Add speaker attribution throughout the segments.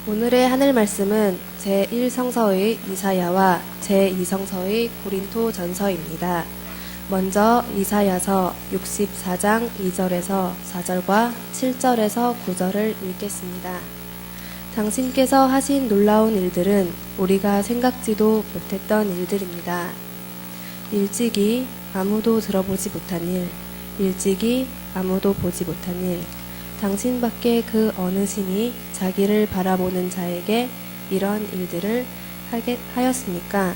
Speaker 1: 오늘의 하늘 말씀은 제1성서의 이사야와 제2성서의 고린토 전서입니다. 먼저 이사야서 64장 2절에서 4절과 7절에서 9절을 읽겠습니다. 당신께서 하신 놀라운 일들은 우리가 생각지도 못했던 일들입니다. 일찍이 아무도 들어보지 못한 일, 일찍이 아무도 보지 못한 일, 당신밖에 그 어느 신이 자기를 바라보는 자에게 이런 일들을 하게 하였습니까?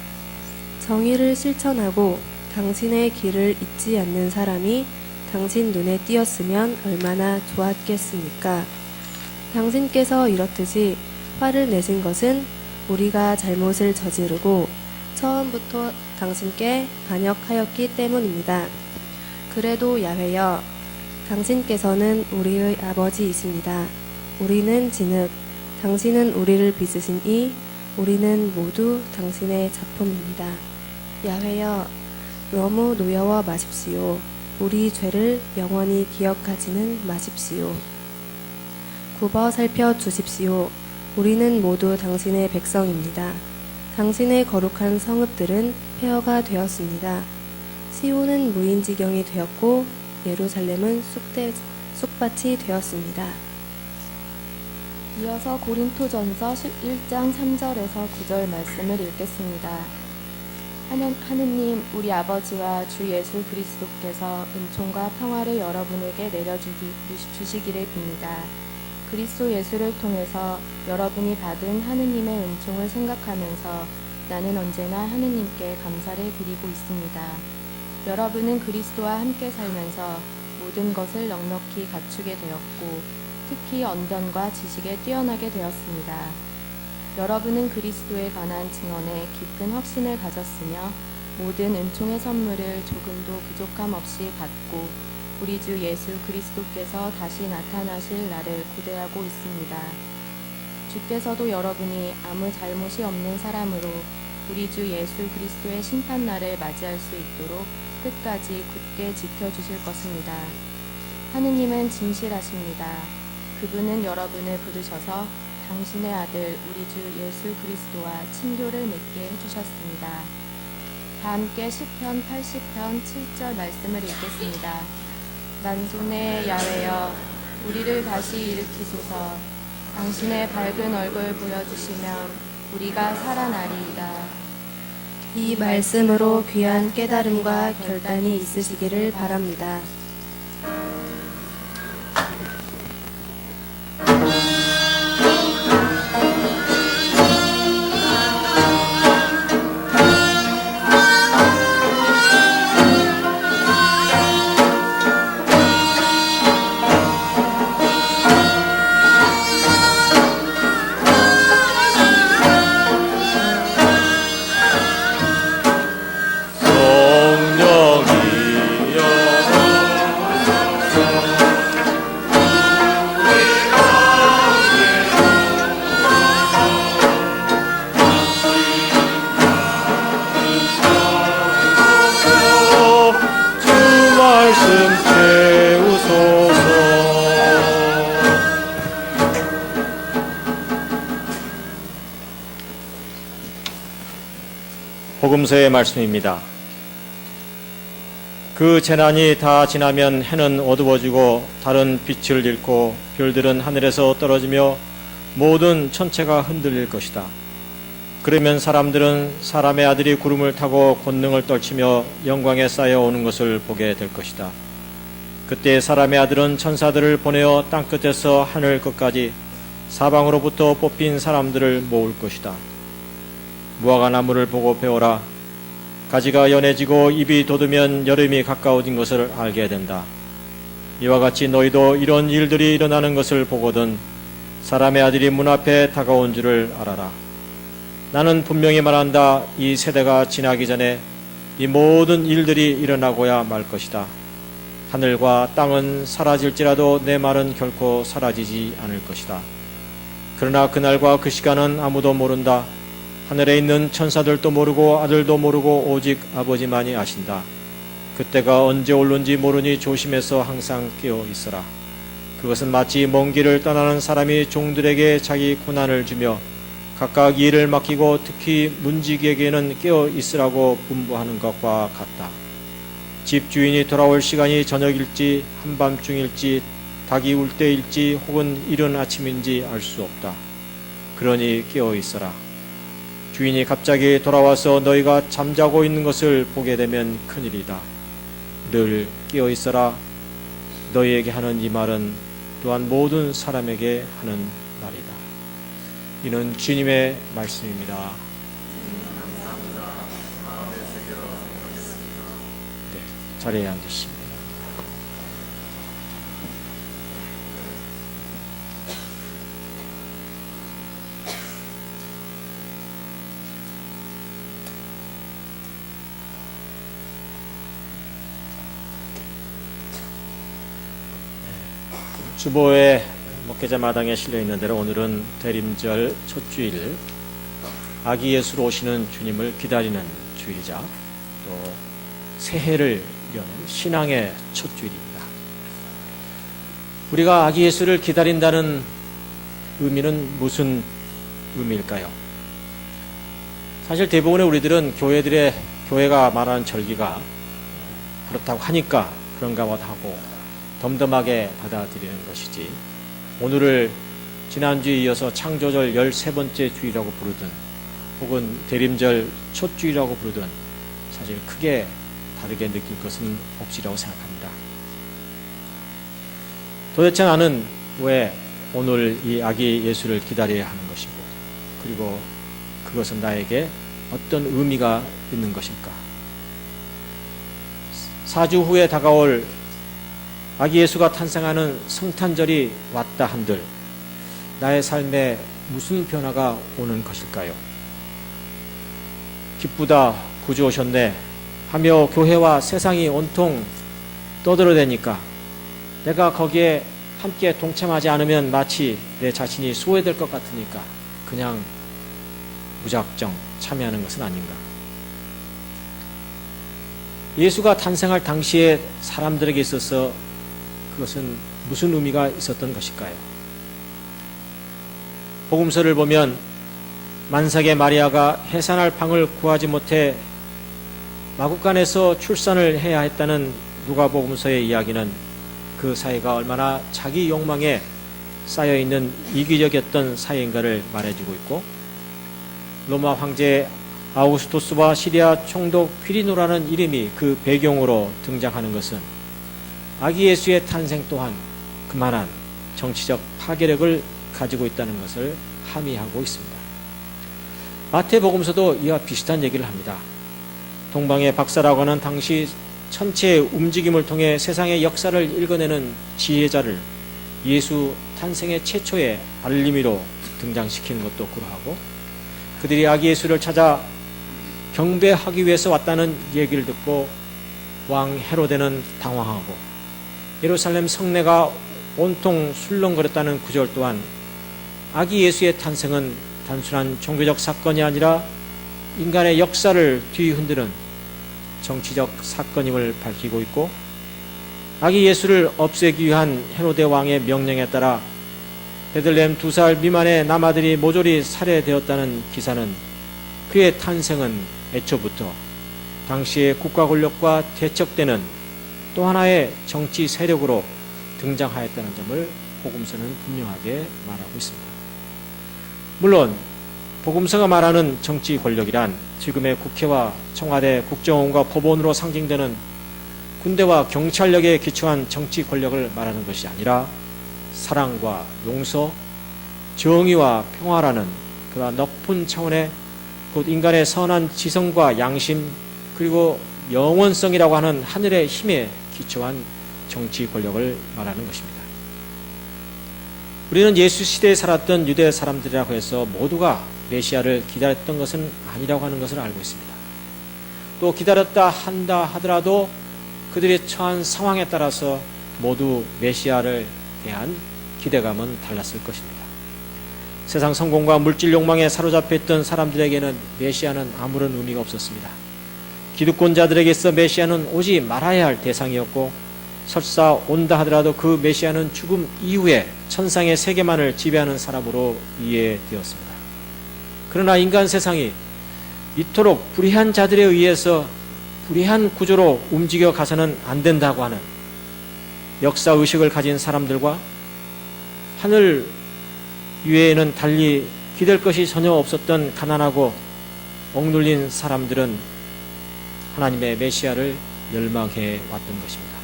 Speaker 1: 정의를 실천하고 당신의 길을 잊지 않는 사람이 당신 눈에 띄었으면 얼마나 좋았겠습니까? 당신께서 이렇듯이 화를 내신 것은 우리가 잘못을 저지르고 처음부터 당신께 반역하였기 때문입니다. 그래도 야훼여, 당신께서는 우리의 아버지이십니다. 우리는 진흙, 당신은 우리를 빚으시니 우리는 모두 당신의 작품입니다. 야훼여, 너무 노여워 마십시오. 우리 죄를 영원히 기억하지는 마십시오. 굽어 살펴 주십시오. 우리는 모두 당신의 백성입니다. 당신의 거룩한 성읍들은 폐허가 되었습니다. 시온은 무인지경이 되었고 예루살렘은 쑥밭이 되었습니다.
Speaker 2: 이어서 고린토전서 11장 3절에서 9절 말씀을 읽겠습니다. 하느님 우리 아버지와 주 예수 그리스도께서 은총과 평화를 여러분에게 내려주시기를 빕니다. 그리스도 예수를 통해서 여러분이 받은 하느님의 은총을 생각하면서 나는 언제나 하느님께 감사를 드리고 있습니다. 여러분은 그리스도와 함께 살면서 모든 것을 넉넉히 갖추게 되었고 특히 언변과 지식에 뛰어나게 되었습니다. 여러분은 그리스도에 관한 증언에 깊은 확신을 가졌으며 모든 은총의 선물을 조금도 부족함 없이 받고 우리 주 예수 그리스도께서 다시 나타나실 날을 고대하고 있습니다. 주께서도 여러분이 아무 잘못이 없는 사람으로 우리 주 예수 그리스도의 심판날을 맞이할 수 있도록 끝까지 굳게 지켜주실 것입니다. 하느님은 진실하십니다. 그분은 여러분을 부르셔서 당신의 아들 우리 주 예수 그리스도와 친교를 맺게 해주셨습니다. 다 함께 시편 80편 7절 말씀을 읽겠습니다. 만손의 야훼여 우리를 다시 일으키소서. 당신의 밝은 얼굴 보여주시면 우리가 살아나리이다.
Speaker 1: 이 말씀으로 귀한 깨달음과 결단이 있으시기를 바랍니다.
Speaker 3: 복음서의 말씀입니다. 그 재난이 다 지나면 해는 어두워지고 달은 빛을 잃고 별들은 하늘에서 떨어지며 모든 천체가 흔들릴 것이다. 그러면 사람들은 사람의 아들이 구름을 타고 권능을 떨치며 영광에 쌓여오는 것을 보게 될 것이다. 그때 사람의 아들은 천사들을 보내어 땅끝에서 하늘 끝까지 사방으로부터 뽑힌 사람들을 모을 것이다. 무화과 나무를 보고 배워라. 가지가 연해지고 잎이 돋으면 여름이 가까워진 것을 알게 된다. 이와 같이 너희도 이런 일들이 일어나는 것을 보거든 사람의 아들이 문 앞에 다가온 줄을 알아라. 나는 분명히 말한다. 이 세대가 지나기 전에 이 모든 일들이 일어나고야 말 것이다. 하늘과 땅은 사라질지라도 내 말은 결코 사라지지 않을 것이다. 그러나 그날과 그 시간은 아무도 모른다. 하늘에 있는 천사들도 모르고 아들도 모르고 오직 아버지만이 아신다. 그때가 언제 올는지 모르니 조심해서 항상 깨어 있어라. 그것은 마치 먼 길을 떠나는 사람이 종들에게 자기 고난을 주며 각각 일을 맡기고 특히 문지기에게는 깨어 있으라고 분부하는 것과 같다. 집 주인이 돌아올 시간이 저녁일지 한밤중일지 닭이 울 때일지 혹은 이른 아침인지 알 수 없다. 그러니 깨어 있어라. 주인이 갑자기 돌아와서 너희가 잠자고 있는 것을 보게 되면 큰일이다. 늘 깨어 있어라. 너희에게 하는 이 말은 또한 모든 사람에게 하는 말이다. 이는 주님의 말씀입니다. 네, 자리에 앉으십니다. 주보에 목회자 마당에 실려 있는 대로 오늘은 대림절 첫 주일, 아기 예수로 오시는 주님을 기다리는 주일이자 또 새해를 여는 신앙의 첫 주일입니다. 우리가 아기 예수를 기다린다는 의미는 무슨 의미일까요? 사실 대부분의 우리들은 교회가 말하는 절기가 그렇다고 하니까 그런가 보다 하고 덤덤하게 받아들이는 것이지, 오늘을 지난주에 이어서 창조절 13번째 주일이라고 부르든 혹은 대림절 첫 주일이라고 부르든 사실 크게 다르게 느낄 것은 없으리라고 생각합니다. 도대체 나는 왜 오늘 이 아기 예수를 기다려야 하는 것이고, 그리고 그것은 나에게 어떤 의미가 있는 것일까? 4주 후에 다가올 아기 예수가 탄생하는 성탄절이 왔다 한들 나의 삶에 무슨 변화가 오는 것일까요? 기쁘다 구주 오셨네 하며 교회와 세상이 온통 떠들어대니까 내가 거기에 함께 동참하지 않으면 마치 내 자신이 소외될 것 같으니까 그냥 무작정 참여하는 것은 아닌가? 예수가 탄생할 당시에 사람들에게 있어서 그것은 무슨 의미가 있었던 것일까요? 복음서를 보면 만삭의 마리아가 해산할 방을 구하지 못해 마구간에서 출산을 해야 했다는 누가복음서의 이야기는 그 사회가 얼마나 자기 욕망에 쌓여있는 이기적이었던 사회인가를 말해주고 있고, 로마 황제 아우구스토스와 시리아 총독 퀴리노라는 이름이 그 배경으로 등장하는 것은 아기 예수의 탄생 또한 그만한 정치적 파괴력을 가지고 있다는 것을 함의하고 있습니다. 마태복음서도 이와 비슷한 얘기를 합니다. 동방의 박사라고 하는 당시 천체의 움직임을 통해 세상의 역사를 읽어내는 지혜자를 예수 탄생의 최초의 알림이로 등장시키는 것도 그러하고, 그들이 아기 예수를 찾아 경배하기 위해서 왔다는 얘기를 듣고 왕 헤로데는 당황하고 예루살렘 성내가 온통 술렁거렸다는 구절 또한 아기 예수의 탄생은 단순한 종교적 사건이 아니라 인간의 역사를 뒤흔드는 정치적 사건임을 밝히고 있고, 아기 예수를 없애기 위한 헤로데 왕의 명령에 따라 베들레헴 2살 미만의 남아들이 모조리 살해되었다는 기사는 그의 탄생은 애초부터 당시의 국가 권력과 대척되는 또 하나의 정치 세력으로 등장하였다는 점을 복음서는 분명하게 말하고 있습니다. 물론 복음서가 말하는 정치 권력이란 지금의 국회와 청와대, 국정원과 법원으로 상징되는 군대와 경찰력에 기초한 정치 권력을 말하는 것이 아니라 사랑과 용서, 정의와 평화라는 그와 높은 차원의 곧 인간의 선한 지성과 양심 그리고 영원성이라고 하는 하늘의 힘에 기초한 정치 권력을 말하는 것입니다. 우리는 예수 시대에 살았던 유대 사람들이라고 해서 모두가 메시아를 기다렸던 것은 아니라고 하는 것을 알고 있습니다. 또 기다렸다 한다 하더라도 그들이 처한 상황에 따라서 모두 메시아를 대한 기대감은 달랐을 것입니다. 세상 성공과 물질 욕망에 사로잡혀 있던 사람들에게는 메시아는 아무런 의미가 없었습니다. 기득권자들에게서 메시아는 오지 말아야 할 대상이었고, 설사 온다 하더라도 그 메시아는 죽음 이후에 천상의 세계만을 지배하는 사람으로 이해되었습니다. 그러나 인간 세상이 이토록 불의한 자들에 의해서 불의한 구조로 움직여 가서는 안 된다고 하는 역사 의식을 가진 사람들과 하늘 위에는 달리 기댈 것이 전혀 없었던 가난하고 억눌린 사람들은 하나님의 메시아를 열망해 왔던 것입니다.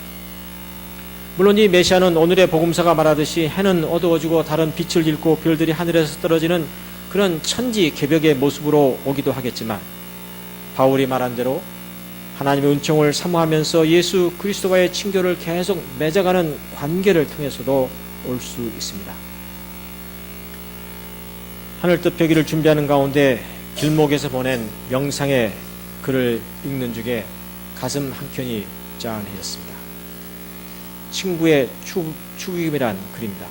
Speaker 3: 물론 이 메시아는 오늘의 복음서가 말하듯이 해는 어두워지고 다른 빛을 잃고 별들이 하늘에서 떨어지는 그런 천지 개벽의 모습으로 오기도 하겠지만, 바울이 말한 대로 하나님의 은총을 사모하면서 예수 그리스도와의 친교를 계속 맺어가는 관계를 통해서도 올 수 있습니다. 하늘뜻 펴기를 준비하는 가운데 길목에서 보낸 명상의 글을 읽는 중에 가슴 한켠이 짠해졌습니다. 친구의 축의금이란 글입니다.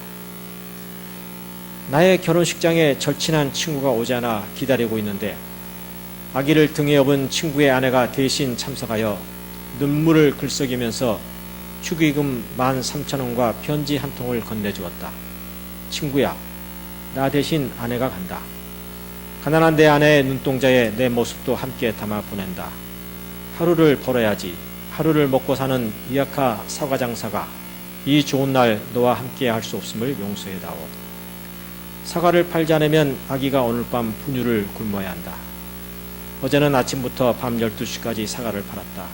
Speaker 3: 나의 결혼식장에 절친한 친구가 오지 않아 기다리고 있는데 아기를 등에 업은 친구의 아내가 대신 참석하여 눈물을 글썩이면서 축의금 13,000원과 편지 한 통을 건네주었다. 친구야, 나 대신 아내가 간다. 가난한 내 아내의 눈동자에 내 모습도 함께 담아 보낸다. 하루를 벌어야지. 하루를 먹고 사는 이아카 사과장사가 이 좋은 날 너와 함께 할 수 없음을 용서해다오. 사과를 팔지 않으면 아기가 오늘 밤 분유를 굶어야 한다. 어제는 아침부터 밤 12시까지 사과를 팔았다.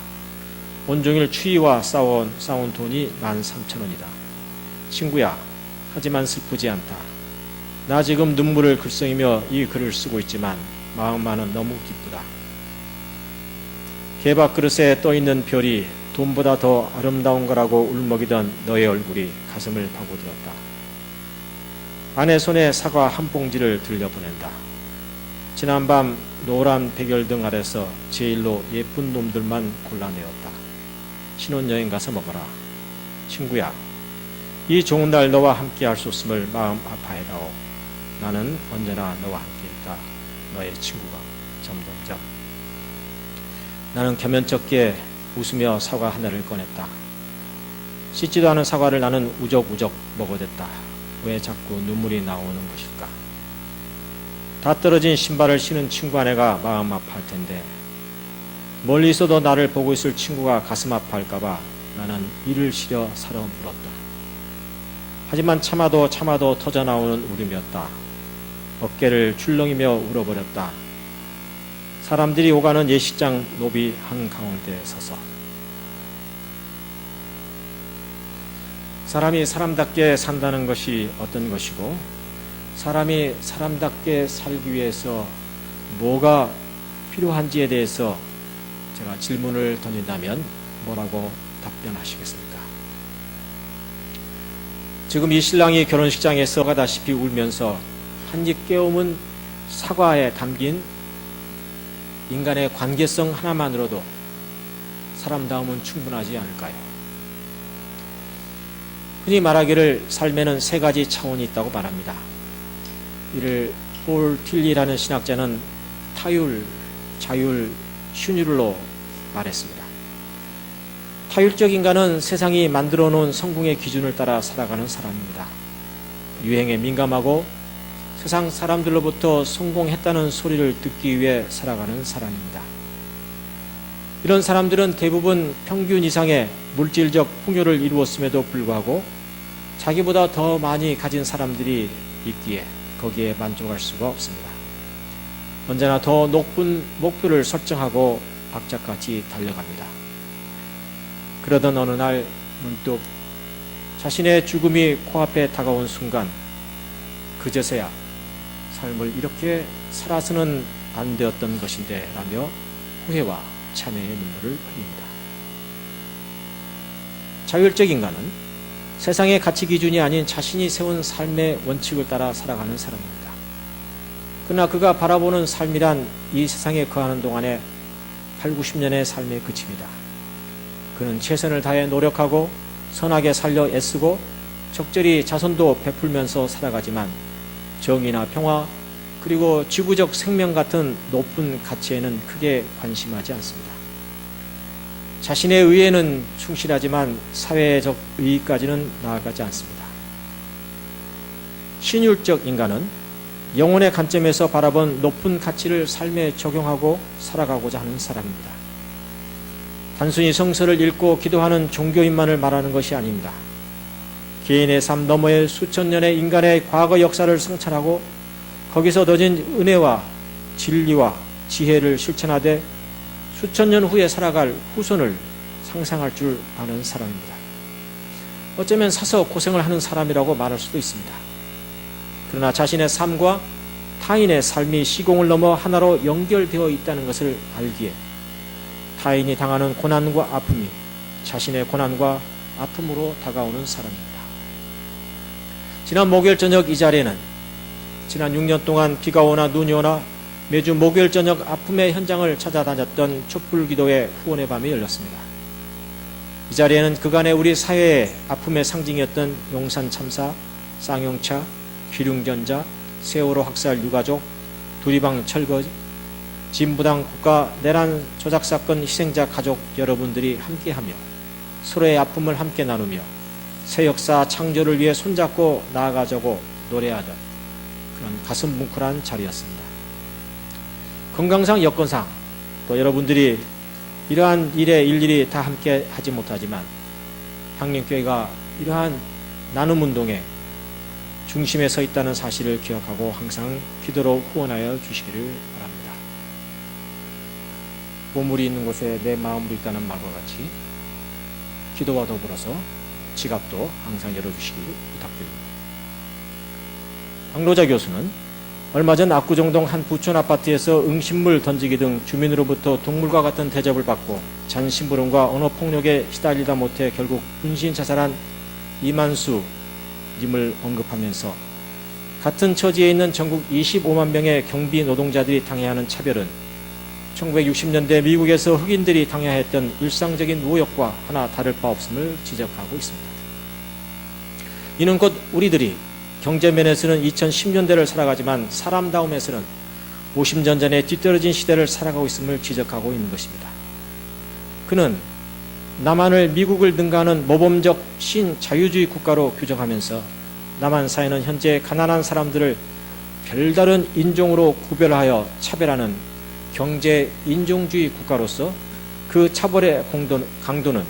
Speaker 3: 온종일 추위와 싸운 돈이 13,000원이다. 친구야, 하지만 슬프지 않다. 나 지금 눈물을 글썽이며 이 글을 쓰고 있지만 마음만은 너무 기쁘다. 개밥 그릇에 떠있는 별이 돈보다 더 아름다운 거라고 울먹이던 너의 얼굴이 가슴을 파고들었다. 아내 손에 사과 한 봉지를 들려보낸다. 지난밤 노란 백열등 아래서 제일로 예쁜 놈들만 골라내었다. 신혼여행 가서 먹어라. 친구야, 이 좋은 날 너와 함께 할 수 없음을 마음 아파해다오. 나는 언제나 너와 함께 있다. 너의 친구가. 점점점. 나는 겸연쩍게 웃으며 사과 하나를 꺼냈다. 씻지도 않은 사과를 나는 우적우적 먹어댔다. 왜 자꾸 눈물이 나오는 것일까? 다 떨어진 신발을 신은 친구 아내가 마음 아파할 텐데, 멀리 있어도 나를 보고 있을 친구가 가슴 아파할까봐 나는 이를 시려 살아 물었다. 하지만 참아도 터져나오는 울음이었다. 어깨를 출렁이며 울어버렸다. 사람들이 오가는 예식장 로비 한가운데 서서. 사람이 사람답게 산다는 것이 어떤 것이고, 사람이 사람답게 살기 위해서 뭐가 필요한지에 대해서 제가 질문을 던진다면 뭐라고 답변하시겠습니까? 지금 이 신랑이 결혼식장에서 가다시피 울면서 한입 깨우면 사과에 담긴 인간의 관계성 하나만으로도 사람다움은 충분하지 않을까요? 흔히 말하기를 삶에는 세 가지 차원이 있다고 말합니다. 이를 폴 틸리라는 신학자는 타율, 자율, 순율로 말했습니다. 타율적 인간은 세상이 만들어 놓은 성공의 기준을 따라 살아가는 사람입니다. 유행에 민감하고 세상 사람들로부터 성공했다는 소리를 듣기 위해 살아가는 사람입니다. 이런 사람들은 대부분 평균 이상의 물질적 풍요를 이루었음에도 불구하고 자기보다 더 많이 가진 사람들이 있기에 거기에 만족할 수가 없습니다. 언제나 더 높은 목표를 설정하고 악착같이 달려갑니다. 그러던 어느 날 문득 자신의 죽음이 코앞에 다가온 순간 그제서야 삶을 이렇게 살아서는 안 되었던 것인데 라며 후회와 참회의 눈물을 흘립니다. 자율적 인간은 세상의 가치 기준이 아닌 자신이 세운 삶의 원칙을 따라 살아가는 사람입니다. 그러나 그가 바라보는 삶이란 이 세상에 거하는 동안에 8, 90년의 삶에 그칩니다. 그는 최선을 다해 노력하고 선하게 살려 애쓰고 적절히 자선도 베풀면서 살아가지만 정의나 평화 그리고 지구적 생명 같은 높은 가치에는 크게 관심하지 않습니다. 자신의 의에는 충실하지만 사회적 의의까지는 나아가지 않습니다. 신율적 인간은 영혼의 관점에서 바라본 높은 가치를 삶에 적용하고 살아가고자 하는 사람입니다. 단순히 성서를 읽고 기도하는 종교인만을 말하는 것이 아닙니다. 개인의 삶 너머의 수천 년의 인간의 과거 역사를 성찰하고 거기서 얻어진 은혜와 진리와 지혜를 실천하되 수천 년 후에 살아갈 후손을 상상할 줄 아는 사람입니다. 어쩌면 사서 고생을 하는 사람이라고 말할 수도 있습니다. 그러나 자신의 삶과 타인의 삶이 시공을 넘어 하나로 연결되어 있다는 것을 알기에 타인이 당하는 고난과 아픔이 자신의 고난과 아픔으로 다가오는 사람입니다. 지난 목요일 저녁 이 자리에는 지난 6년 동안 비가 오나 눈이 오나 매주 목요일 저녁 아픔의 현장을 찾아다녔던 촛불기도회 후원의 밤이 열렸습니다. 이 자리에는 그간의 우리 사회의 아픔의 상징이었던 용산 참사, 쌍용차, 기륭전자, 세월호 학살 유가족, 두리방 철거지, 진부당 국가 내란 조작 사건 희생자 가족 여러분들이 함께하며 서로의 아픔을 함께 나누며 새 역사 창조를 위해 손잡고 나아가자고 노래하던 그런 가슴 뭉클한 자리였습니다. 건강상 여건상 또 여러분들이 이러한 일에 일일이 다 함께 하지 못하지만 향림교회가 이러한 나눔 운동에 중심에 서 있다는 사실을 기억하고 항상 기도로 후원하여 주시기를 바랍니다. 보물이 있는 곳에 내 마음도 있다는 말과 같이 기도와 더불어서 지갑도 항상 열어주시기 부탁드립니다. 박노자 교수는 얼마 전 압구정동 한 부촌 아파트에서 응신물 던지기 등 주민으로부터 동물과 같은 대접을 받고 잔심부름과 언어폭력에 시달리다 못해 결국 분신 자살한 이만수 님을 언급하면서 같은 처지에 있는 전국 25만 명의 경비 노동자들이 당해야 하는 차별은 1960년대 미국에서 흑인들이 당해야 했던 일상적인 노역과 하나 다를 바 없음을 지적하고 있습니다. 이는 곧 우리들이 경제면에서는 2010년대를 살아가지만 사람다움에서는 50년 전에 뒤떨어진 시대를 살아가고 있음을 지적하고 있는 것입니다. 그는 남한을 미국을 능가하는 모범적 신자유주의 국가로 규정하면서 남한 사회는 현재 가난한 사람들을 별다른 인종으로 구별하여 차별하는 경제 인종주의 국가로서 그 차별의 강도는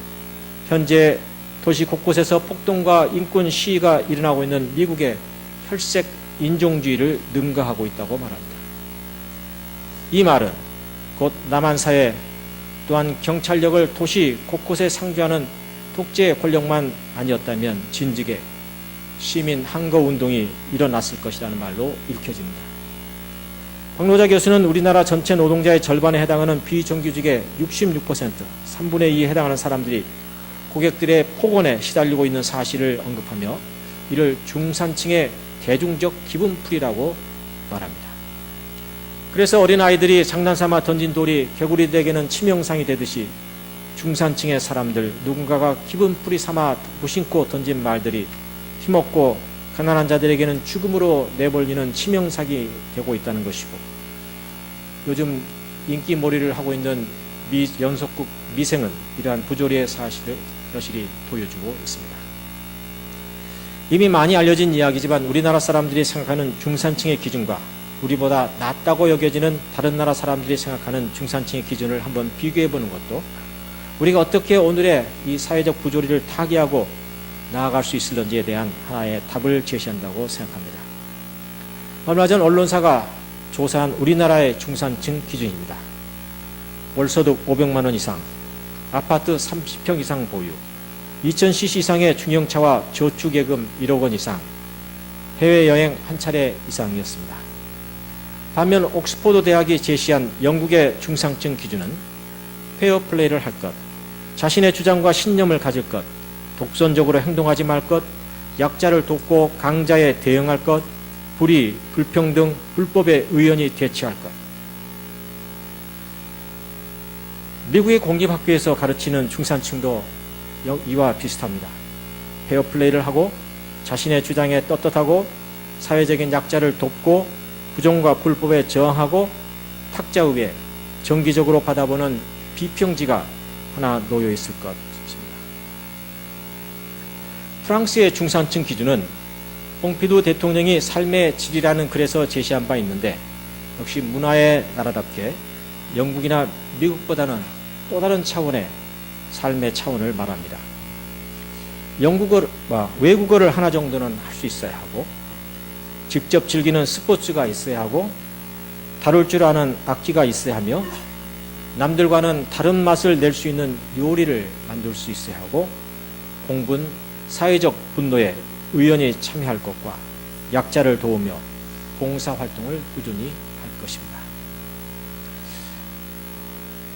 Speaker 3: 현재 도시 곳곳에서 폭동과 인권 시위가 일어나고 있는 미국의 혈색 인종주의를 능가하고 있다고 말합니다. 이 말은 곧 남한 사회 또한 경찰력을 도시 곳곳에 상주하는 독재 권력만 아니었다면 진즉에 시민 항거 운동이 일어났을 것이라는 말로 읽혀집니다. 박노자 교수는 우리나라 전체 노동자의 절반에 해당하는 비정규직의 66%, 3분의 2에 해당하는 사람들이 고객들의 폭언에 시달리고 있는 사실을 언급하며 이를 중산층의 대중적 기분풀이라고 말합니다. 그래서 어린아이들이 장난삼아 던진 돌이 개구리들에게는 치명상이 되듯이 중산층의 사람들, 누군가가 기분풀이 삼아 무심코 던진 말들이 힘없고 가난한 자들에게는 죽음으로 내몰리는 치명상이 되고 있다는 것이고, 요즘 인기몰이를 하고 있는 연속극 미생은 이러한 부조리의 사실을 여실히 보여주고 있습니다. 이미 많이 알려진 이야기지만 우리나라 사람들이 생각하는 중산층의 기준과 우리보다 낮다고 여겨지는 다른 나라 사람들이 생각하는 중산층의 기준을 한번 비교해보는 것도 우리가 어떻게 오늘의 이 사회적 부조리를 타개하고 나아갈 수 있을런지에 대한 하나의 답을 제시한다고 생각합니다. 얼마 전 언론사가 조사한 우리나라의 중산층 기준입니다. 월소득 500만 원 이상, 아파트 30평 이상 보유, 2000cc 이상의 중형차와 저축예금 1억 원 이상, 해외여행 한 차례 이상이었습니다. 반면 옥스포드 대학이 제시한 영국의 중산층 기준은 페어플레이를 할 것, 자신의 주장과 신념을 가질 것, 독선적으로 행동하지 말 것, 약자를 돕고 강자에 대응할 것, 불의, 불평등, 불법에 의연히 대처할 것. 미국의 공립학교에서 가르치는 중산층도 이와 비슷합니다. 페어플레이를 하고 자신의 주장에 떳떳하고 사회적인 약자를 돕고 부정과 불법에 저항하고 탁자 위에 정기적으로 받아보는 비평지가 하나 놓여 있을 것입니다. 프랑스의 중산층 기준은 뽕피두 대통령이 삶의 질이라는 글에서 제시한 바 있는데, 역시 문화의 나라답게 영국이나 미국보다는 또 다른 차원의 삶의 차원을 말합니다. 외국어를 하나 정도는 할 수 있어야 하고, 직접 즐기는 스포츠가 있어야 하고, 다룰 줄 아는 악기가 있어야 하며, 남들과는 다른 맛을 낼 수 있는 요리를 만들 수 있어야 하고, 공부는 사회적 분노에 의연히 참여할 것과 약자를 도우며 봉사활동을 꾸준히 할 것입니다.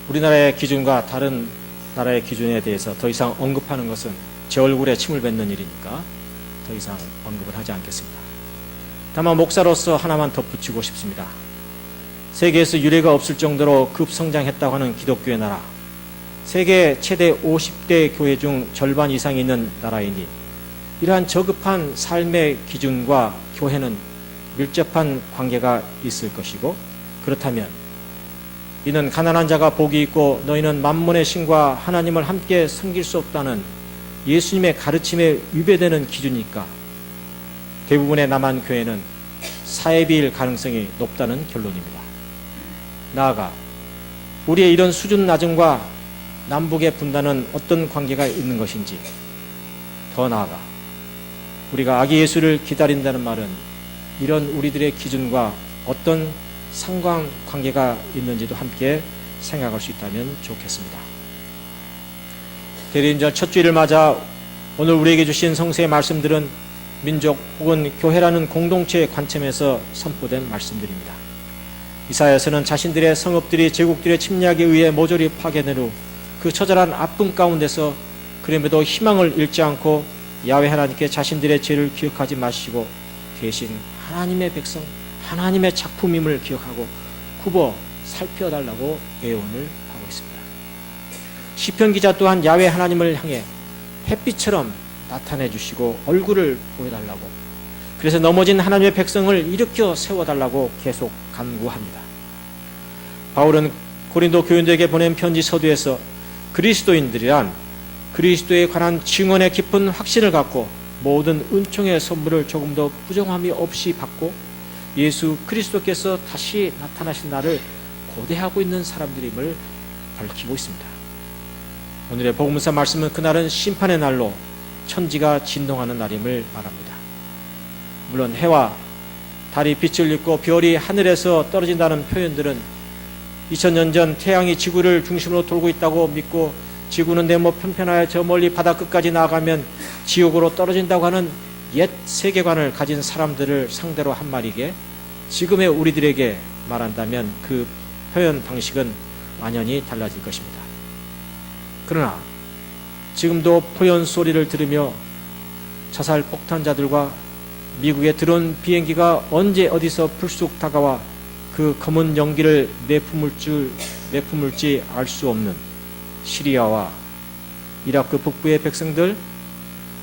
Speaker 3: 우리나라의 기준과 다른 나라의 기준에 대해서 더 이상 언급하는 것은 제 얼굴에 침을 뱉는 일이니까 더 이상 언급을 하지 않겠습니다. 다만 목사로서 하나만 덧붙이고 싶습니다. 세계에서 유례가 없을 정도로 급성장했다고 하는 기독교의 나라, 세계 최대 50대 교회 중 절반 이상이 있는 나라이니, 이러한 저급한 삶의 기준과 교회는 밀접한 관계가 있을 것이고, 그렇다면 이는 가난한 자가 복이 있고 너희는 만몬의 신과 하나님을 함께 섬길 수 없다는 예수님의 가르침에 위배되는 기준이니까 대부분의 남한 교회는 사회비일 가능성이 높다는 결론입니다. 나아가 우리의 이런 수준 낮음과 남북의 분단은 어떤 관계가 있는 것인지, 더 나아가 우리가 아기 예수를 기다린다는 말은 이런 우리들의 기준과 어떤 상관관계가 있는지도 함께 생각할 수 있다면 좋겠습니다. 대리인절 첫 주일을 맞아 오늘 우리에게 주신 성서의 말씀들은 민족 혹은 교회라는 공동체의 관점에서 선포된 말씀들입니다. 이사야서는 자신들의 성읍들이 제국들의 침략에 의해 모조리 파괴된 후 그 처절한 아픔 가운데서 그럼에도 희망을 잃지 않고 야훼 하나님께 자신들의 죄를 기억하지 마시고 대신 하나님의 백성, 하나님의 작품임을 기억하고 굽어 살펴달라고 애원을 하고 있습니다. 시편 기자 또한 야훼 하나님을 향해 햇빛처럼 나타내 주시고 얼굴을 보여달라고, 그래서 넘어진 하나님의 백성을 일으켜 세워달라고 계속 간구합니다. 바울은 고린도 교인들에게 보낸 편지 서두에서 그리스도인들이란 그리스도에 관한 증언의 깊은 확신을 갖고 모든 은총의 선물을 조금 더 부정함이 없이 받고 예수 그리스도께서 다시 나타나신 날을 고대하고 있는 사람들임을 밝히고 있습니다. 오늘의 복음서 말씀은 그날은 심판의 날로 천지가 진동하는 날임을 말합니다. 물론 해와 달이 빛을 잃고 별이 하늘에서 떨어진다는 표현들은 2000년 전 태양이 지구를 중심으로 돌고 있다고 믿고 지구는 네모 편편하여 저 멀리 바다 끝까지 나아가면 지옥으로 떨어진다고 하는 옛 세계관을 가진 사람들을 상대로 한 말이기에 지금의 우리들에게 말한다면 그 표현 방식은 완연히 달라질 것입니다. 그러나 지금도 포연 소리를 들으며 자살 폭탄자들과 미국의 드론 비행기가 언제 어디서 불쑥 다가와 그 검은 연기를 내뿜을지 알 수 없는 시리아와 이라크 북부의 백성들,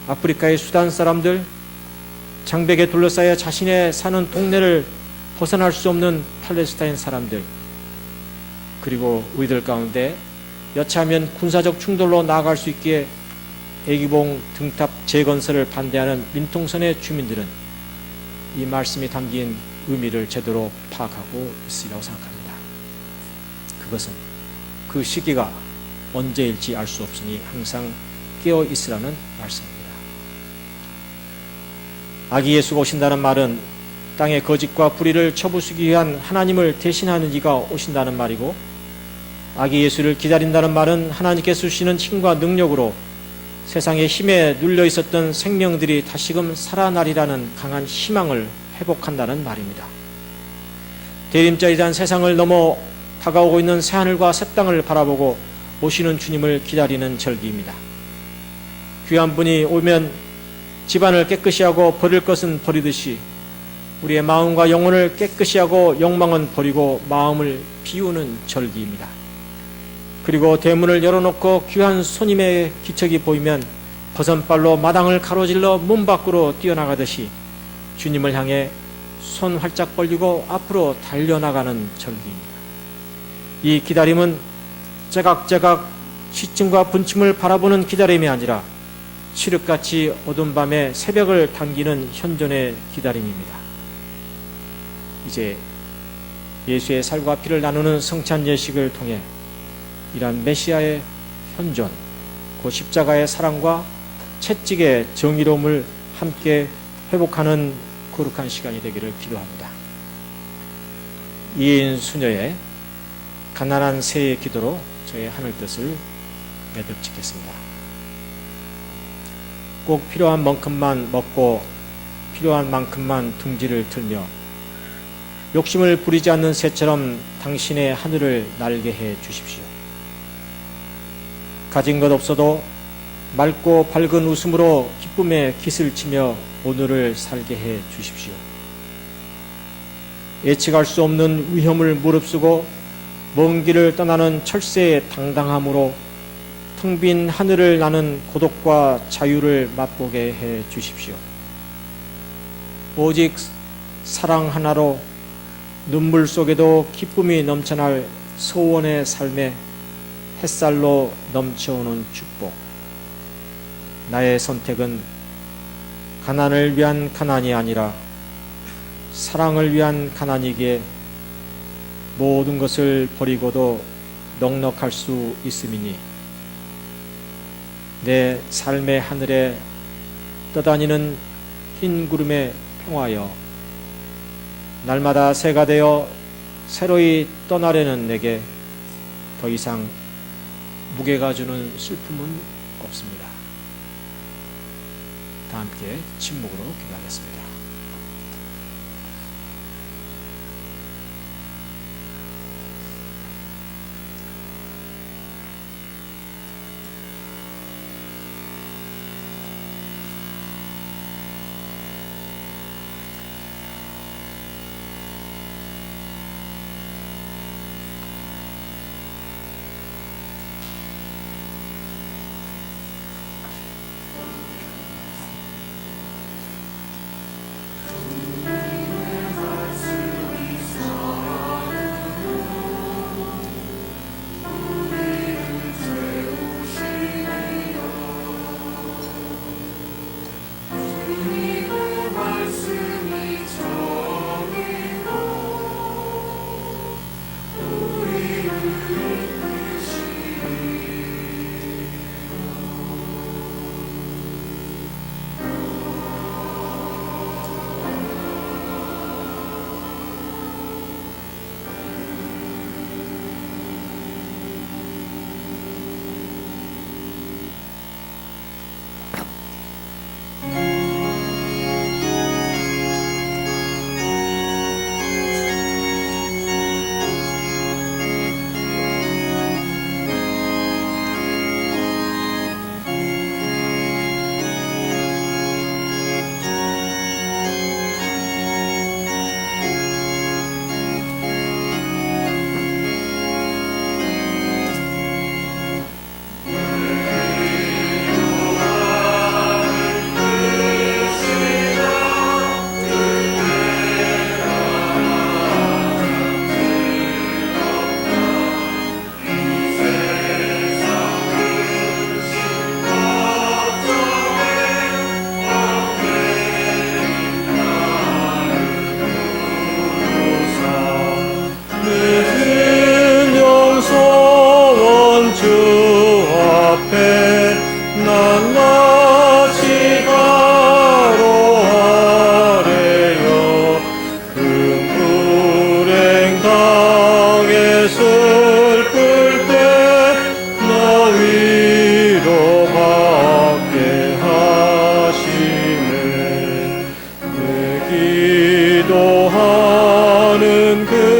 Speaker 3: 아프리카의 수단 사람들, 장벽에 둘러싸여 자신의 사는 동네를 벗어날 수 없는 팔레스타인 사람들, 그리고 우리들 가운데 여차하면 군사적 충돌로 나아갈 수 있기에 애기봉 등탑 재건설을 반대하는 민통선의 주민들은 이 말씀이 담긴 의미를 제대로 파악하고 있으리라고 생각합니다. 그것은 그 시기가 언제일지 알 수 없으니 항상 깨어 있으라는 말씀입니다. 아기 예수가 오신다는 말은 땅의 거짓과 불의를 쳐부수기 위한 하나님을 대신하는 이가 오신다는 말이고, 아기 예수를 기다린다는 말은 하나님께서 주시는 힘과 능력으로 세상의 힘에 눌려 있었던 생명들이 다시금 살아나리라는 강한 희망을 회복한다는 말입니다. 대림절이란 세상을 넘어 다가오고 있는 새하늘과 새 땅을 바라보고 오시는 주님을 기다리는 절기입니다. 귀한 분이 오면 집안을 깨끗이 하고 버릴 것은 버리듯이 우리의 마음과 영혼을 깨끗이 하고 욕망은 버리고 마음을 비우는 절기입니다. 그리고 대문을 열어놓고 귀한 손님의 기척이 보이면 버선발로 마당을 가로질러 문 밖으로 뛰어나가듯이 주님을 향해 손 활짝 벌리고 앞으로 달려나가는 절기입니다. 이 기다림은 제각제각 시침과 분침을 바라보는 기다림이 아니라 칠흑같이 어두운 밤에 새벽을 당기는 현존의 기다림입니다. 이제 예수의 살과 피를 나누는 성찬 예식을 통해 이러한 메시아의 현존, 그 십자가의 사랑과 채찍의 정의로움을 함께 회복하는 거룩한 시간이 되기를 기도합니다. 이인 수녀의 가난한 새의 기도로 저의 하늘 뜻을 매듭짓겠습니다. 꼭 필요한 만큼만 먹고 필요한 만큼만 둥지를 틀며 욕심을 부리지 않는 새처럼 당신의 하늘을 날게 해 주십시오. 가진 것 없어도 맑고 밝은 웃음으로 기쁨의 깃을 치며 오늘을 살게 해 주십시오. 예측할 수 없는 위험을 무릅쓰고 먼 길을 떠나는 철새의 당당함으로 텅 빈 하늘을 나는 고독과 자유를 맛보게 해 주십시오. 오직 사랑 하나로 눈물 속에도 기쁨이 넘쳐날 소원의 삶에 햇살로 넘쳐오는 축복. 나의 선택은 가난을 위한 가난이 아니라 사랑을 위한 가난이기에 모든 것을 버리고도 넉넉할 수 있음이니 내 삶의 하늘에 떠다니는 흰 구름의 평화여, 날마다 새가 되어 새로이 떠나려는 내게 더 이상 무게가 주는 슬픔은 없습니다. 다 함께 침묵으로 기도하겠습니다. 기도하는 그